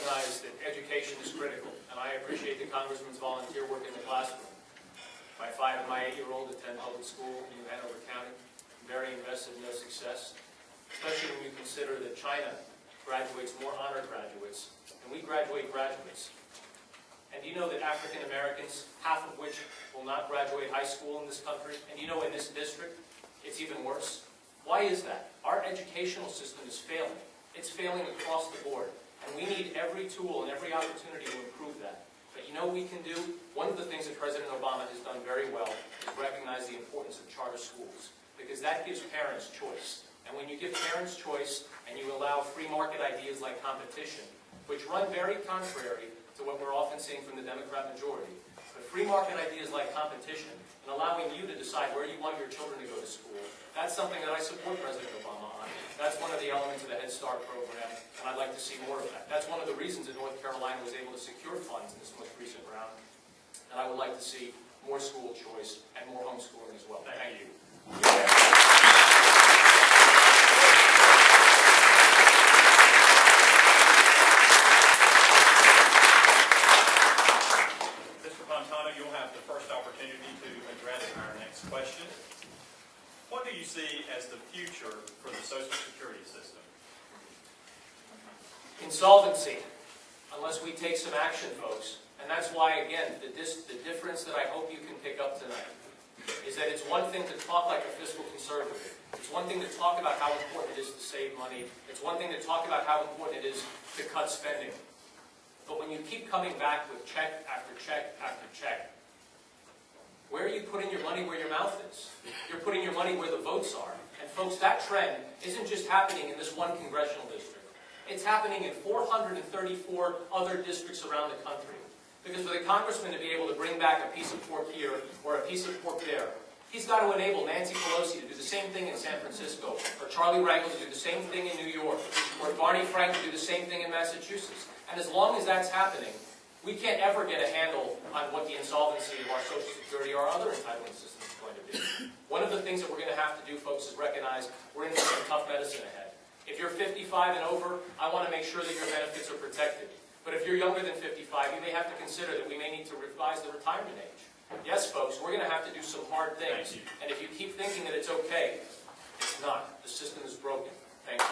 recognize that education is critical, and I appreciate the Congressman's volunteer work in the classroom. My 5 and my 8-year-old attend public school in New Hanover County. I'm very invested in their success, especially when you consider that China graduates more honor graduates, and we graduate graduates. And do you know that African Americans, half of which will not graduate high school in this country, and you know in this district, it's even worse? Why is that? Our educational system is failing. It's failing across the board, and we need every tool and every opportunity to improve that. But you know what we can do? One of the things that President Obama has done very well is recognize the importance of charter schools, because that gives parents choice. And when you give parents choice and you allow free market ideas like competition, which run very contrary to what we're often seeing from the Democrat majority, but free market ideas like competition and allowing you to decide where you want your children to go to school, that's something that I support President Obama on. That's one of the elements of the Head Start program, and I'd like to see more of that. That's one of the reasons that North Carolina was able to secure funds in this most recent round, and I would like to see more school choice and more homeschooling as well. Thank you. Mr. Pantano, you'll have the first opportunity to address our next question. What do you see as the future for the Social Security system? Insolvency, unless we take some action, folks. And that's why, again, the difference that I hope you can pick up tonight is that it's one thing to talk like a fiscal conservative. It's one thing to talk about how important it is to save money. It's one thing to talk about how important it is to cut spending. But when you keep coming back with check after check after check, where are you putting your money where your mouth is? You're putting your money where the votes are. And folks, that trend isn't just happening in this one congressional district. It's happening in 434 other districts around the country. Because for the congressman to be able to bring back a piece of pork here or a piece of pork there, he's got to enable Nancy Pelosi to do the same thing in San Francisco, or Charlie Rangel to do the same thing in New York, or Barney Frank to do the same thing in Massachusetts. And as long as that's happening, we can't ever get a handle on what the insolvency of our Social Security or our other entitlement systems is going to be. One of the things that we're going to have to do, folks, is recognize we're in for some tough medicine ahead. If you're 55 and over, I want to make sure that your benefits are protected. But if you're younger than 55, you may have to consider that we may need to revise the retirement age. Yes, folks, we're going to have to do some hard things. And if you keep thinking that it's okay, it's not. The system is broken. Thank you.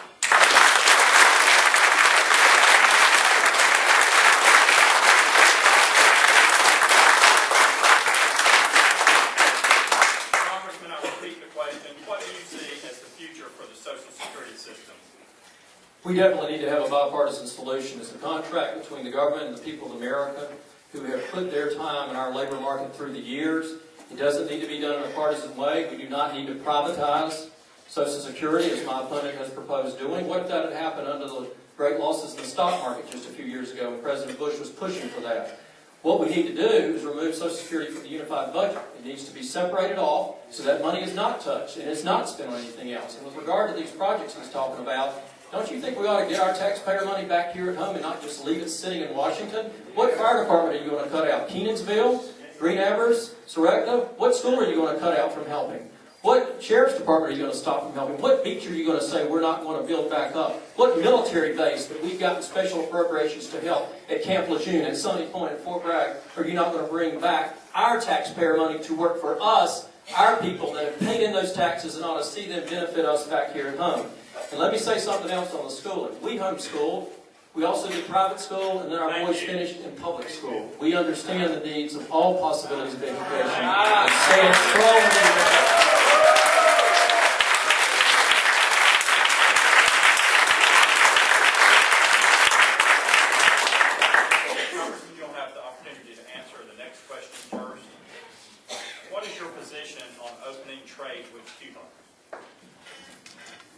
We definitely need to have a bipartisan solution. It's a contract between the government and the people of America who have put their time in our labor market through the years. It doesn't need to be done in a partisan way. We do not need to privatize Social Security, as my opponent has proposed doing. What if that had happened under the great losses in the stock market just a few years ago when President Bush was pushing for that? What we need to do is remove Social Security from the unified budget. It needs to be separated off so that money is not touched and it's not spent on anything else. And with regard to these projects he's talking about, don't you think we ought to get our taxpayer money back here at home and not just leave it sitting in Washington? What fire department are you going to cut out? Kenansville? Green Evers? Sorrento? What school are you going to cut out from helping? What sheriff's department are you going to stop from helping? What beach are you going to say we're not going to build back up? What military base that we've gotten special appropriations to help at Camp Lejeune, at Sunny Point, at Fort Bragg, are you not going to bring back our taxpayer money to work for us, our people that have paid in those taxes and ought to see them benefit us back here at home? And let me say something else on the schooling. We homeschooled. We also did private school, and then our boys finished in public school. We understand the needs of all possibilities of education. And say it strongly.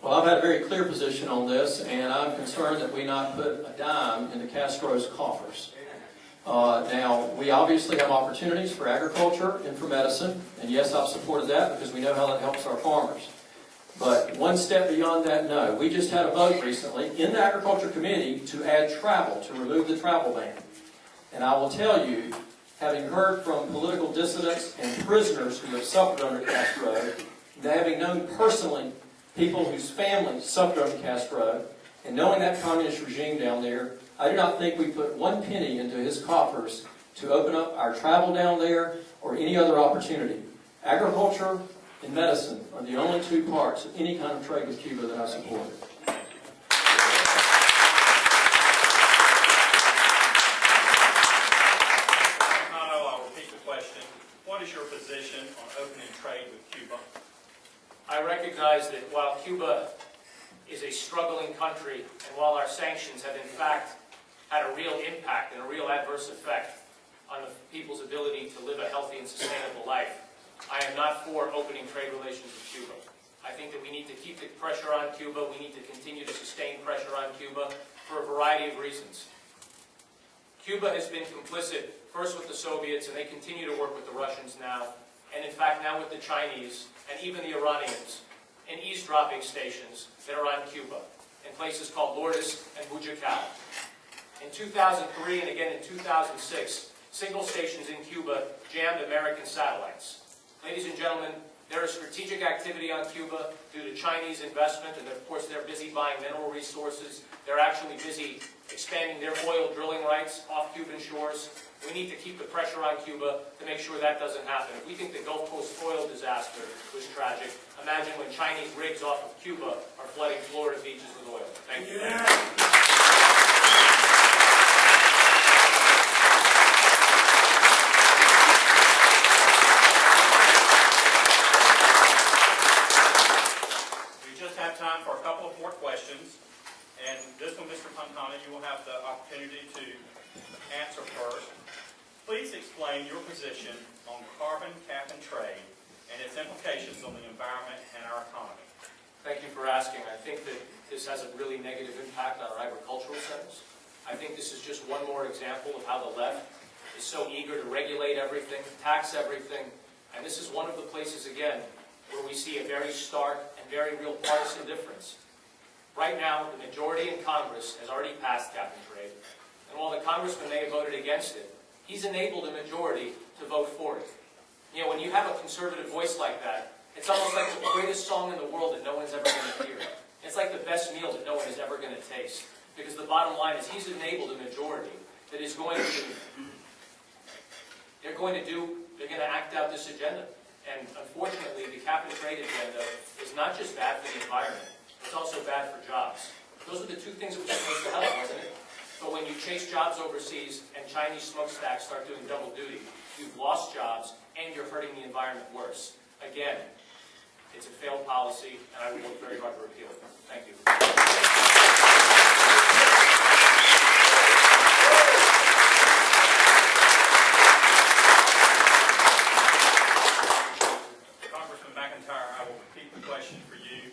Well, I've had a very clear position on this, and I'm concerned that we not put a dime into Castro's coffers. Now, we obviously have opportunities for agriculture and for medicine, and yes, I've supported that because we know how that helps our farmers. But one step beyond that, no. We just had a vote recently in the Agriculture Committee to add travel, to remove the travel ban. And I will tell you, having heard from political dissidents and prisoners who have suffered under Castro, and having known personally people whose families suffered under Castro, and knowing that communist regime down there, I do not think we put one penny into his coffers to open up our travel down there or any other opportunity. Agriculture and medicine are the only two parts of any kind of trade with Cuba that I support. Pantano, I'll repeat the question. What is your position on opening trade with Cuba? I recognize that while Cuba is a struggling country, and while our sanctions have in fact had a real impact and a real adverse effect on the people's ability to live a healthy and sustainable life, I am not for opening trade relations with Cuba. I think that we need to keep the pressure on Cuba. We need to continue to sustain pressure on Cuba for a variety of reasons. Cuba has been complicit first with the Soviets, and they continue to work with the Russians now, and in fact now with the Chinese and even the Iranians in eavesdropping stations that are on Cuba in places called Lourdes and Bujacao. In 2003 and again in 2006, single stations in Cuba jammed American satellites. Ladies and gentlemen, there is strategic activity on Cuba due to Chinese investment, and of course they're busy buying mineral resources. They're actually busy expanding their oil drilling rights off Cuban shores. We need to keep the pressure on Cuba to make sure that doesn't happen. If we think the Gulf Coast oil disaster was tragic, imagine when Chinese rigs off of Cuba are flooding Florida beaches with oil. Thank you. We just have time for a couple of more questions. And this one, Mr. Pantano, you will have the opportunity to answer first. Please explain your position on carbon cap and trade and its implications on the environment and our economy. Thank you for asking. I think that this has a really negative impact on our agricultural centers. I think this is just one more example of how the left is so eager to regulate everything, tax everything, and this is one of the places, again, where we see a very stark and very real partisan difference. Right now, the majority in Congress has already passed cap and trade, and while the congressman may have voted against it, he's enabled a majority to vote for it. You know, when you have a conservative voice like that, it's almost like the greatest song in the world that no one's ever going to hear. It's like the best meal that no one is ever going to taste. Because the bottom line is he's enabled a majority that is going to, they're going to act out this agenda. And unfortunately, the cap and trade agenda is not just bad for the environment, it's also bad for jobs. Those are the two things that were supposed to help, wasn't it? But when you chase jobs overseas and Chinese smokestacks start doing double duty, you've lost jobs and you're hurting the environment worse. Again, it's a failed policy, and I will work very hard to repeal it. Thank you. Congressman McIntyre, I will repeat the question for you.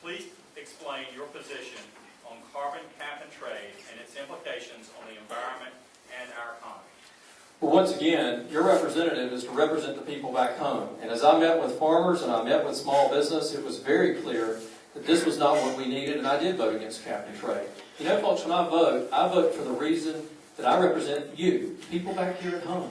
Please explain your position on carbon cap and trade and its implications on the environment and our economy. Well, once again, your representative is to represent the people back home. And as I met with farmers and I met with small business, it was very clear that this was not what we needed, and I did vote against cap and trade. You know, folks, when I vote for the reason that I represent you, people back here at home.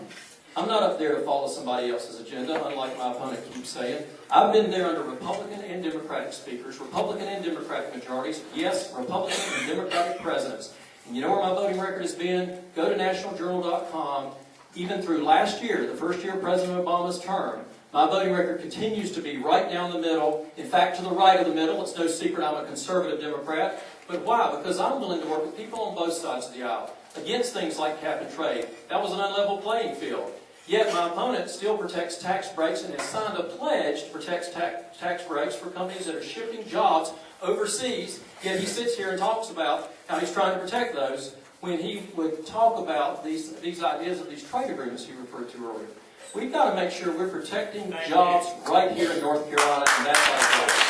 I'm not up there to follow somebody else's agenda, unlike my opponent keeps saying. I've been there under Republican and Democratic speakers, Republican and Democratic majorities, yes, Republican and Democratic presidents. And you know where my voting record has been? Go to nationaljournal.com. Even through last year, the first year of President Obama's term, my voting record continues to be right down the middle. In fact, to the right of the middle. It's no secret I'm a conservative Democrat. But why? Because I'm willing to work with people on both sides of the aisle against things like cap and trade. That was an unlevel playing field. Yet my opponent still protects tax breaks and has signed a pledge to protect tax breaks for companies that are shipping jobs overseas. Yet he sits here and talks about how he's trying to protect those when he would talk about these ideas of these trade agreements he referred to earlier. We've got to make sure we're protecting jobs right here in North Carolina, and that's our goal.